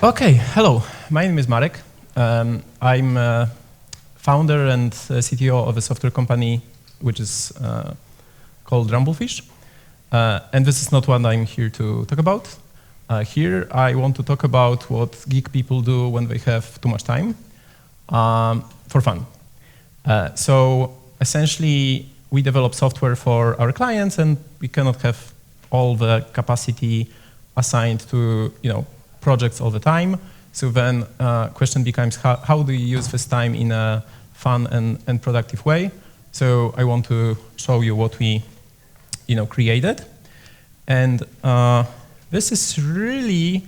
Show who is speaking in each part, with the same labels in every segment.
Speaker 1: Okay, hello. My name is Marek. I'm founder and CTO of a software company which is called Rumblefish. And this is not what I'm here to talk about. Here I want to talk about what geek people do when they have too much time for fun. So essentially, we develop software for our clients, and we cannot have all the capacity assigned to projects all the time. So then question becomes, how do you use this time in a fun and productive way? So I want to show you what we created. And this is really,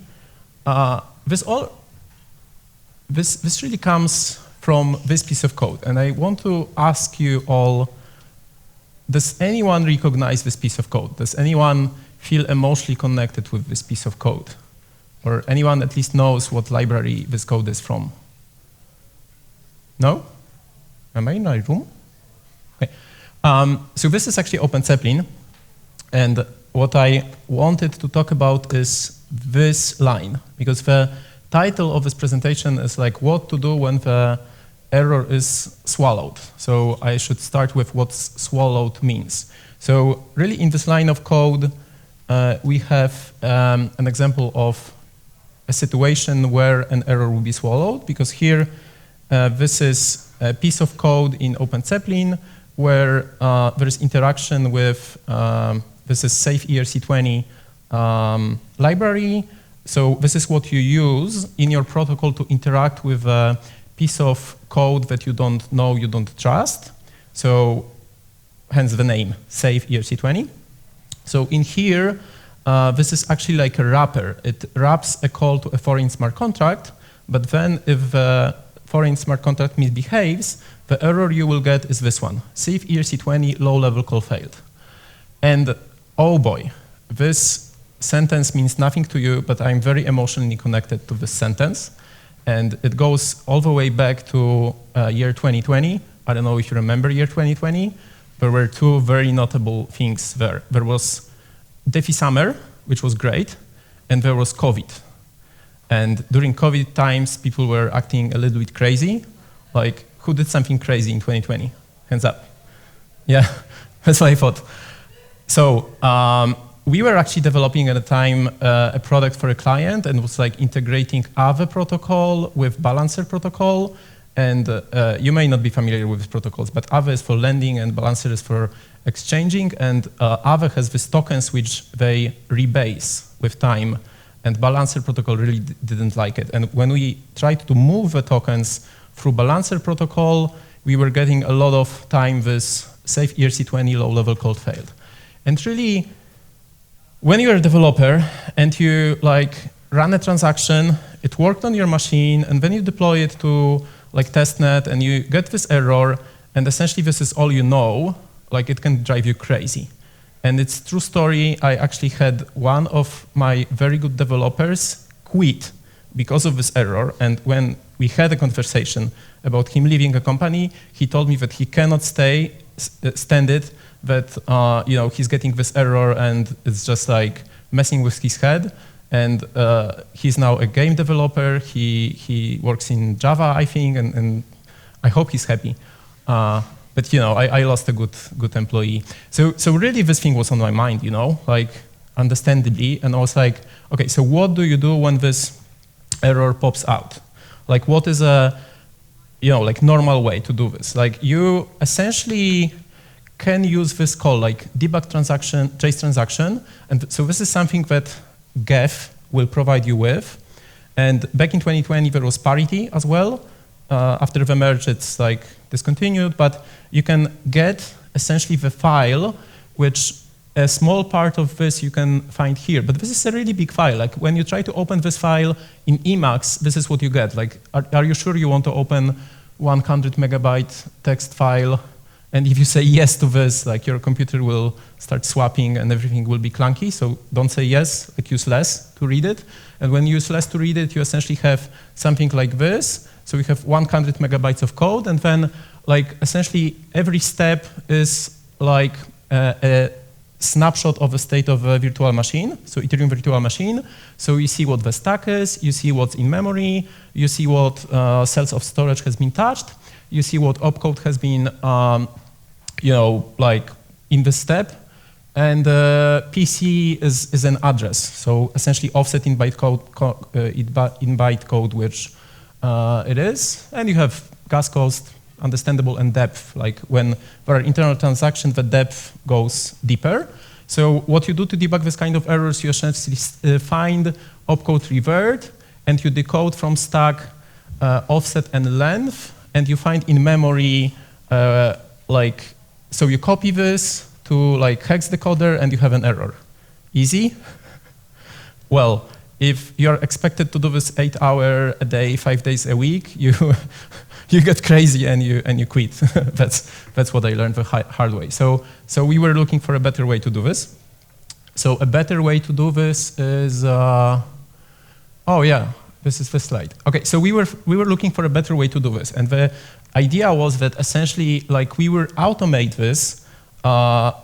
Speaker 1: this really comes from this piece of code. And I want to ask you all, does anyone recognize this piece of code? Does anyone feel emotionally connected with this piece of code? Or anyone at least knows what library this code is from? No? Am I in my room? Okay. So this is actually OpenZeppelin. And what I wanted to talk about is this line, because the title of this presentation is like what to do when the error is swallowed. So I should start with what swallowed means. So really in this line of code, we have an example of a situation where an error will be swallowed, because here this is a piece of code in OpenZeppelin where there is interaction with, this is safe ERC20 library. So this is what you use in your protocol to interact with a piece of code that you don't know, you don't trust. So hence the name, safe ERC20. So in here, this is actually like a wrapper. It wraps a call to a foreign smart contract, but then if the foreign smart contract misbehaves, the error you will get is this one, safe ERC20 low-level call failed. And oh boy, this sentence means nothing to you, but I'm very emotionally connected to this sentence. And it goes all the way back to year 2020. I don't know if you remember year 2020. There were two very notable things there. There was Defi Summer, which was great, and there was COVID. And during COVID times, people were acting a little bit crazy. Like, who did something crazy in 2020? Hands up. Yeah, that's what I thought. So we were actually developing at the time a product for a client, and was like integrating Aave protocol with Balancer protocol. And you may not be familiar with these protocols, but Aave is for lending and Balancer is for exchanging. And Aave has these tokens which they rebase with time. And Balancer protocol really didn't like it. And when we tried to move the tokens through Balancer protocol, we were getting a lot of time this safe ERC20 low-level code failed. And really, when you're a developer and you like run a transaction, it worked on your machine, and then you deploy it to like testnet, and you get this error, and essentially this is all you know, like it can drive you crazy. And it's true story, I actually had one of my very good developers quit because of this error, and when we had a conversation about him leaving a company, he told me that he cannot stand it, that he's getting this error and it's just like messing with his head. And he's now a game developer. He works in Java, I think, and I hope he's happy. But I lost a good employee. So really, this thing was on my mind, like understandably. And I was like, okay, so what do you do when this error pops out? Like, what is a like normal way to do this? Like, you essentially can use this call, like debug transaction, trace transaction, and so this is something that Geth will provide you with. And back in 2020, there was parity as well. After the merge, it's like discontinued, but you can get essentially the file, which a small part of this you can find here. But this is a really big file. Like when you try to open this file in Emacs, this is what you get. Like, are you sure you want to open 100 megabyte text file? And if you say yes to this, like your computer will start swapping and everything will be clunky. So don't say yes, like use less to read it. And when you use less to read it, you essentially have something like this. So we have 100 megabytes of code, and then like essentially every step is like a snapshot of a state of a virtual machine, so Ethereum virtual machine. So you see what the stack is, you see what's in memory, you see what cells of storage has been touched, you see what opcode has been, like in the step, and PC is an address. So essentially offset in byte code, which it is, and you have gas cost, understandable, and depth. Like when there are internal transactions, the depth goes deeper. So what you do to debug this kind of errors, you essentially find opcode revert, and you decode from stack offset and length, and you find in memory, so you copy this to like hex decoder, and you have an error. Easy? Well, if you're expected to do this 8 hours a day, 5 days a week, you get crazy and you quit. that's what I learned the hard way. So we were looking for a better way to do this. So a better way to do this is this is the slide. Okay, so we were looking for a better way to do this, and the idea was that essentially like we will automate this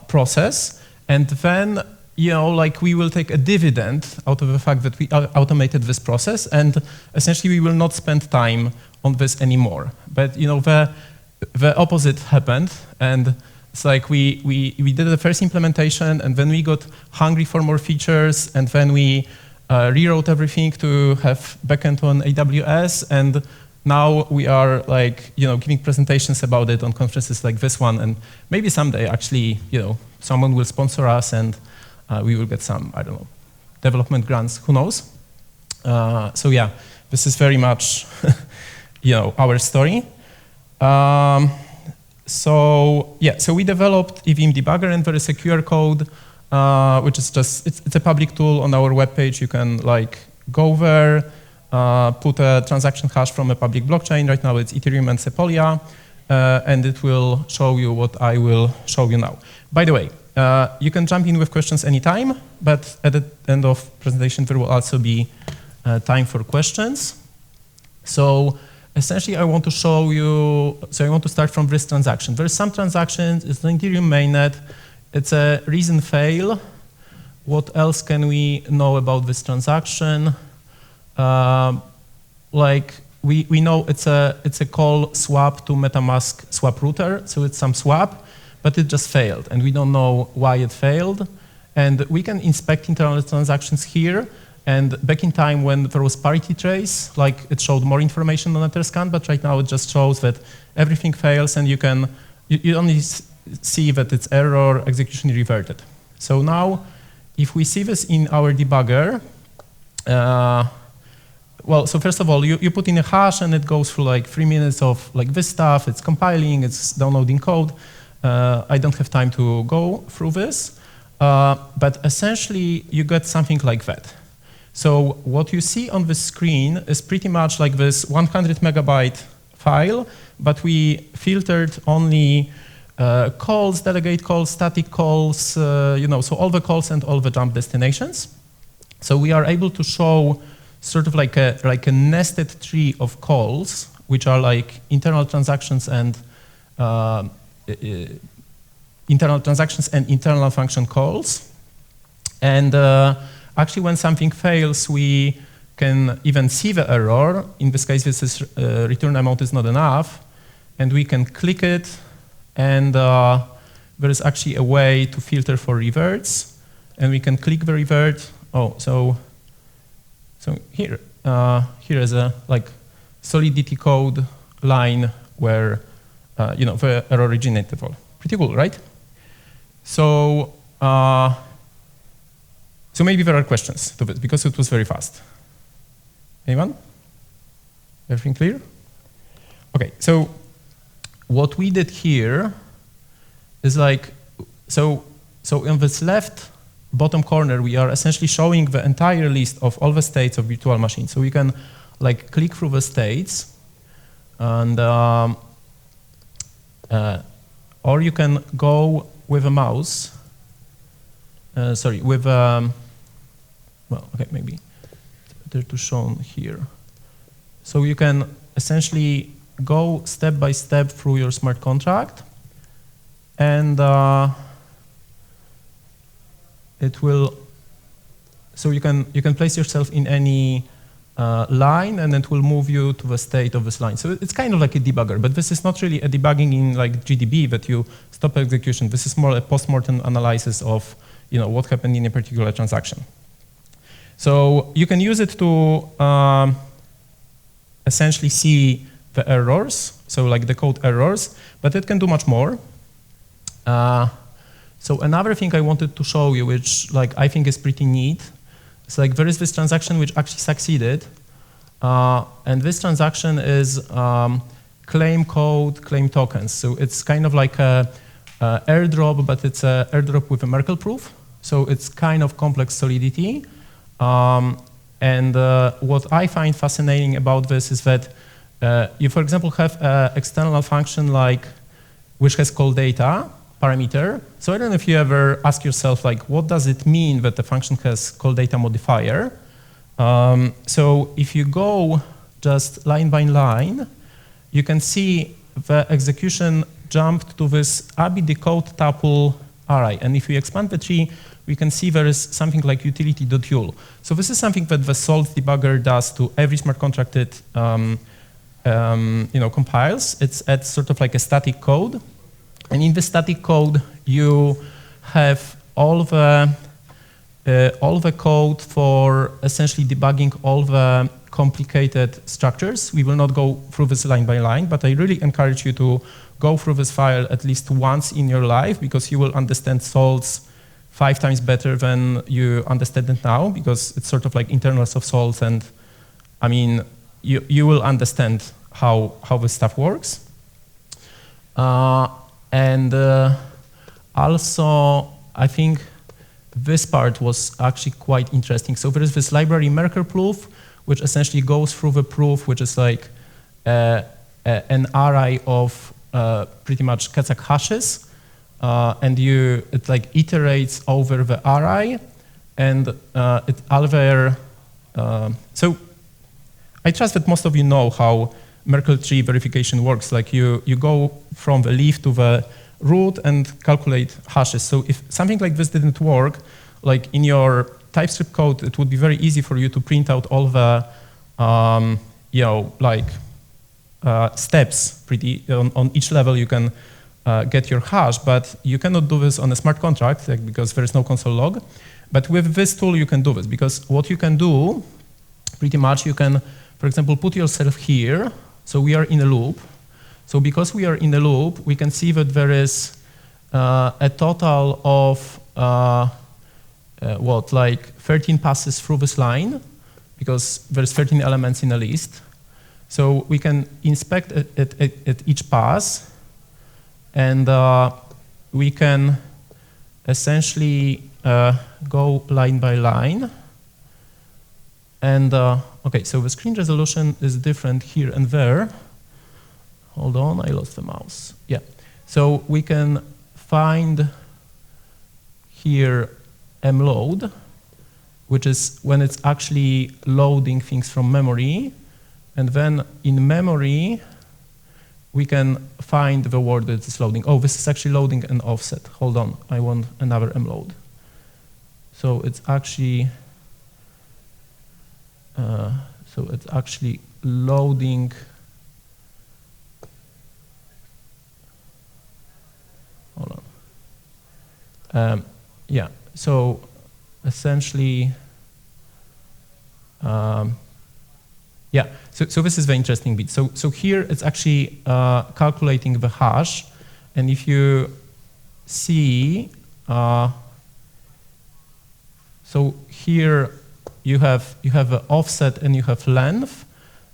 Speaker 1: process, and then like we will take a dividend out of the fact that we automated this process, and essentially we will not spend time on this anymore. But the opposite happened, and it's like we did the first implementation, and then we got hungry for more features, and then we rewrote everything to have backend on AWS, and now we are like giving presentations about it on conferences like this one, and maybe someday actually someone will sponsor us and we will get some, I don't know, development grants, who knows? So yeah, this is very much our story. So we developed EVM Debugger, and there is a QR code, which is just, it's a public tool on our webpage. You can like go there, put a transaction hash from a public blockchain. Right now it's Ethereum and Sepolia, and it will show you what I will show you now. By the way, you can jump in with questions anytime, but at the end of presentation there will also be time for questions. So essentially I want to show you, so I want to start from this transaction. There's some transactions, it's the Ethereum mainnet, it's a reason fail. What else can we know about this transaction? Like we know it's a call swap to MetaMask swap router, so it's some swap, but it just failed, and we don't know why it failed. And we can inspect internal transactions here, and back in time when there was parity trace, like it showed more information on Etherscan, but right now it just shows that everything fails, and you only see that it's error, execution reverted. So now, if we see this in our debugger, well, so first of all, you put in a hash, and it goes through like 3 minutes of like this stuff. It's compiling, it's downloading code. I don't have time to go through this, but essentially you get something like that. So what you see on the screen is pretty much like this 100 megabyte file, but we filtered only calls, delegate calls, static calls, so all the calls and all the jump destinations. So we are able to show sort of like a nested tree of calls, which are like internal transactions and internal function calls. And actually, when something fails, we can even see the error. In this case, this is return amount is not enough, and we can click it, and there is actually a way to filter for reverts, and we can click the revert. Oh, so here is a like solidity code line where the error originated from. Pretty cool, right? So so maybe there are questions to this because it was very fast. Anyone? Everything clear? Okay, so what we did here is like, so in this left bottom corner, we are essentially showing the entire list of all the states of virtual machines. So we can like click through the states, and or you can go with a mouse. Well, okay, maybe it's better to show here. So you can essentially go step by step through your smart contract, and it will, so you can place yourself in any line, and it will move you to the state of this line. So it's kind of like a debugger, but this is not really a debugging in like GDB that you stop execution. This is more a post-mortem analysis of what happened in a particular transaction. So you can use it to essentially see the errors, so like the code errors, but it can do much more. So another thing I wanted to show you, which like I think is pretty neat, it's like there is this transaction which actually succeeded, and this transaction is claim code, claim tokens. So it's kind of like a airdrop, but it's an airdrop with a Merkle proof. So it's kind of complex solidity. And what I find fascinating about this is that you, for example, have an external function like which has call data parameter. So I don't know if you ever ask yourself, like, what does it mean that the function has call data modifier? So if you go just line by line, you can see the execution jumped to this abi decode tuple array. And if we expand the tree, we can see there is something like utility.ul. So this is something that the salt debugger does to every smart contract it compiles. It's at sort of like a static code. And in the static code, you have all the code for essentially debugging all the complicated structures. We will not go through this line by line, but I really encourage you to go through this file at least once in your life, because you will understand salts 5 times better than you understand it now, because it's sort of like internals of salts, and I mean, you will understand how this stuff works. And also, I think this part was actually quite interesting. So there is this library Merkle proof, which essentially goes through the proof, which is like an array of pretty much Keccak hashes, and it like iterates over the array, and it either. So I trust that most of you know how Merkle tree verification works. Like you go from the leaf to the root and calculate hashes. So if something like this didn't work, like in your TypeScript code, it would be very easy for you to print out all the steps pretty on each level. You can get your hash, but you cannot do this on a smart contract because there is no console log. But with this tool, you can do this, because what you can do, pretty much, you can, for example, put yourself here. So we are in a loop. So because we are in a loop, we can see that there is a total of 13 passes through this line, because there's 13 elements in a list. So we can inspect at each pass, and we can essentially go line by line. And okay, so the screen resolution is different here and there. Hold on, I lost the mouse. Yeah, so we can find here mload, which is when it's actually loading things from memory. And then in memory, we can find the word that is loading. Oh, this is actually loading an offset. Hold on, I want another mload. So it's actually loading. Hold on. Yeah. So essentially, yeah. So this is the interesting bit. So here it's actually calculating the hash, and if you see, so here you have an offset and you have length.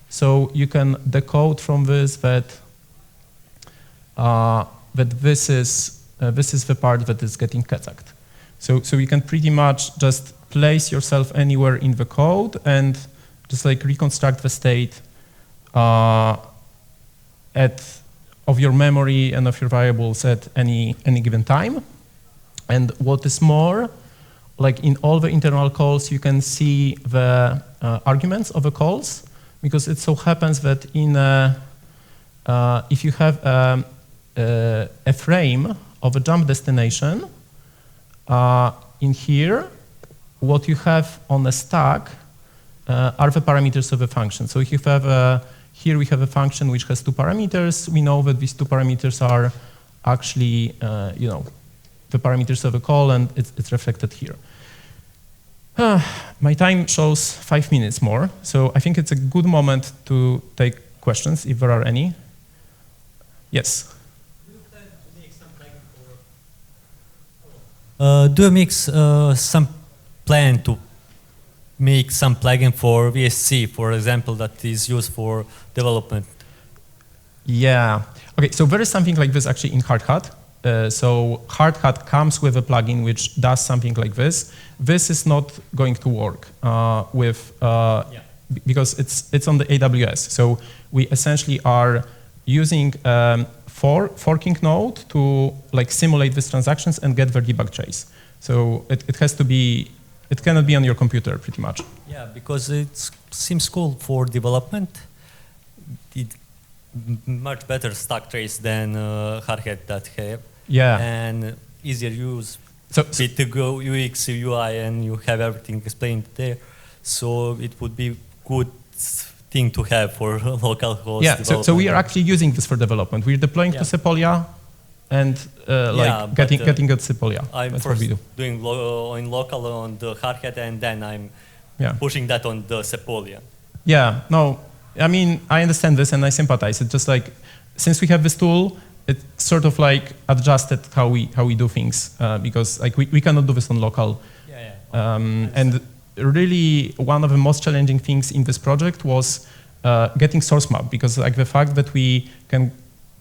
Speaker 1: So you can decode from this that this is the part that is getting Keccaked. So you can pretty much just place yourself anywhere in the code and just like reconstruct the state of your memory and of your variables at any given time. And what is more, like in all the internal calls, you can see the arguments of the calls, because it so happens that if you have a frame of a jump destination, in here, what you have on the stack are the parameters of a function. So if you have here we have a function which has 2 parameters. We know that these 2 parameters are actually, the parameters of a call, and it's reflected here. My time shows 5 minutes more, so I think it's a good moment to take questions, if there are any. Yes?
Speaker 2: Do you make some plan to make some plugin for VSC, for example, that is used for development?
Speaker 1: Yeah. Okay, so there is something like this actually in Hardhat. So Hardhat comes with a plugin which does something like this. This is not going to work because it's on the AWS. So we essentially are using forking node to like simulate these transactions and get their debug trace. So it has to be, it cannot be on your computer pretty much.
Speaker 2: Yeah, because it seems cool for development. It much better stack trace than Hardhat that have.
Speaker 1: Yeah.
Speaker 2: And easier use. So to go UX, UI, and you have everything explained there. So it would be good thing to have for local host.
Speaker 1: Yeah, so we are actually using this for development. We're deploying to Sepolia and getting at Sepolia.
Speaker 2: I'm
Speaker 1: That's
Speaker 2: first
Speaker 1: what we do.
Speaker 2: doing in local on the Hardhat, and then I'm pushing that on the Sepolia.
Speaker 1: Yeah, no, I mean, I understand this and I sympathize. It's just like, since we have this tool, it sort of like adjusted how we do things because like we cannot do this on local. And really one of the most challenging things in this project was getting source map, because like the fact that we can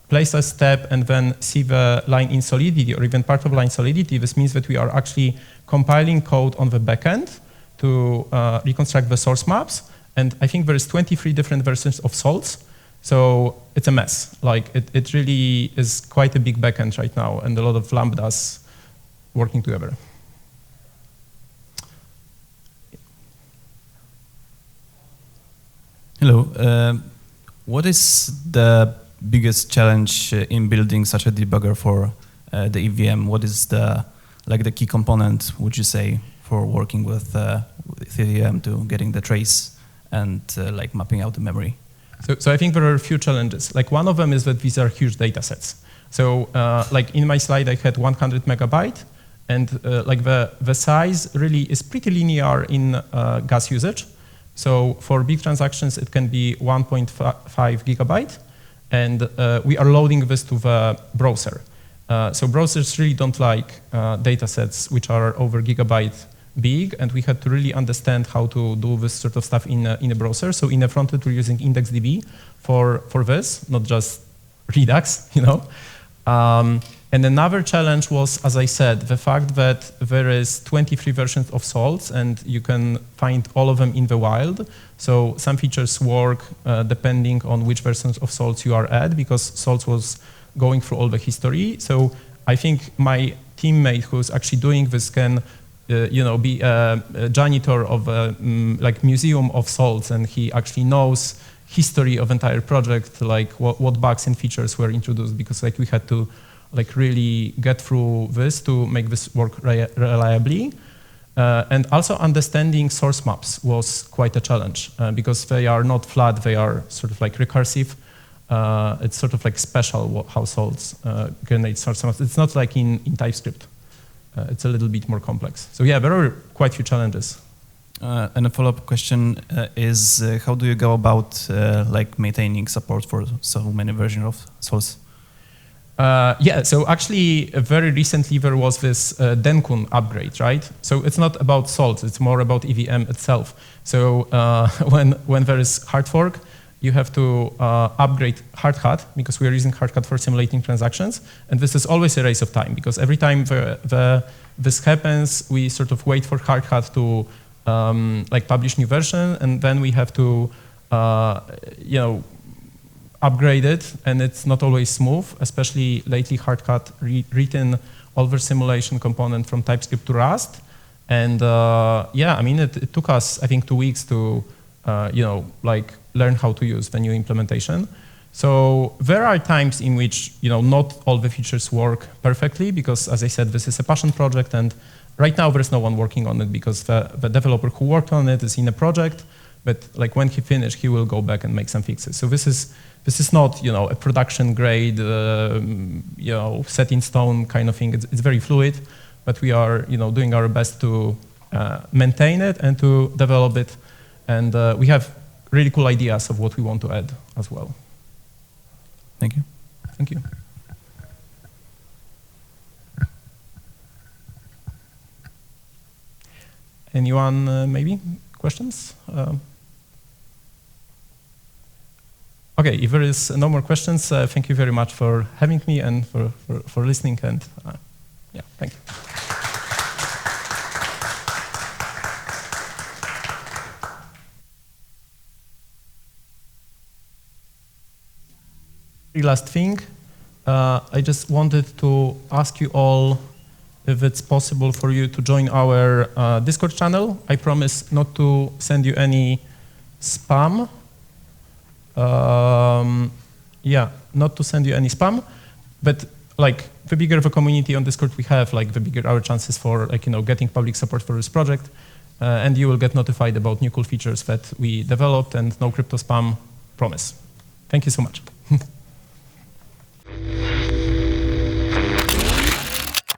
Speaker 1: place a step and then see the line in Solidity or even part of line Solidity, this means that we are actually compiling code on the backend to reconstruct the source maps. And I think there is 23 different versions of salts. So it's a mess. Like it really is quite a big backend right now, and a lot of lambdas working together.
Speaker 3: Hello. What is the biggest challenge in building such a debugger for the EVM? What is the key component, would you say, for working with EVM to getting the trace and like mapping out the memory?
Speaker 1: So I think there are a few challenges. Like one of them is that these are huge data sets. So like in my slide, I had 100 megabyte, and like the size really is pretty linear in gas usage. So for big transactions, it can be 1.5 gigabyte, and we are loading this to the browser. So browsers really don't like data sets which are over gigabyte big, and we had to really understand how to do this sort of stuff in a browser. So in the front end, we're using IndexedDB for this, not just Redux, you know. And another challenge was, as I said, the fact that there is 23 versions of salts, and you can find all of them in the wild. So some features work depending on which versions of salts you are at, because salts was going through all the history. So I think my teammate who's actually doing this can be a janitor of a like museum of salts, and he actually knows history of entire project, like what bugs and features were introduced, because like we had to like really get through this to make this work reliably. And also understanding source maps was quite a challenge because they are not flat, they are sort of like recursive. It's sort of like special how salts generate source maps. It's not like in TypeScript. It's a little bit more complex. So yeah, there are quite a few challenges.
Speaker 3: And a follow-up question is, how do you go about like maintaining support for so many versions of salts?
Speaker 1: Yeah, so actually very recently there was this Denkun upgrade, right? So it's not about salts, it's more about EVM itself. So when there is hard fork, you have to upgrade Hardhat, because we are using Hardhat for simulating transactions. And this is always a race of time, because every time this happens, we sort of wait for Hardhat to like publish new version, and then we have to upgrade it, and it's not always smooth, especially lately Hardhat written all the simulation component from TypeScript to Rust. And yeah, I mean, it took us, I think, 2 weeks to, like learn how to use the new implementation. So there are times in which, not all the features work perfectly, because as I said, this is a passion project, and right now there's no one working on it because the developer who worked on it is in a project, but like when he finished, he will go back and make some fixes. So this is not, you know, a production grade, you know, set in stone kind of thing. It's very fluid, but we are, you know, doing our best to maintain it and to develop it. And we have really cool ideas of what we want to add as well.
Speaker 3: Thank you.
Speaker 1: Thank you. Anyone, maybe? Questions? Okay, if there is no more questions, thank you very much for having me and for listening. And yeah, thank you. Last thing, I just wanted to ask you all if it's possible for you to join our Discord channel. I promise not to send you any spam. Yeah, not to send you any spam, but like the bigger the community on Discord we have, like the bigger our chances for, like, you know, getting public support for this project, and you will get notified about new cool features that we developed, and no crypto spam, promise. Thank you so much.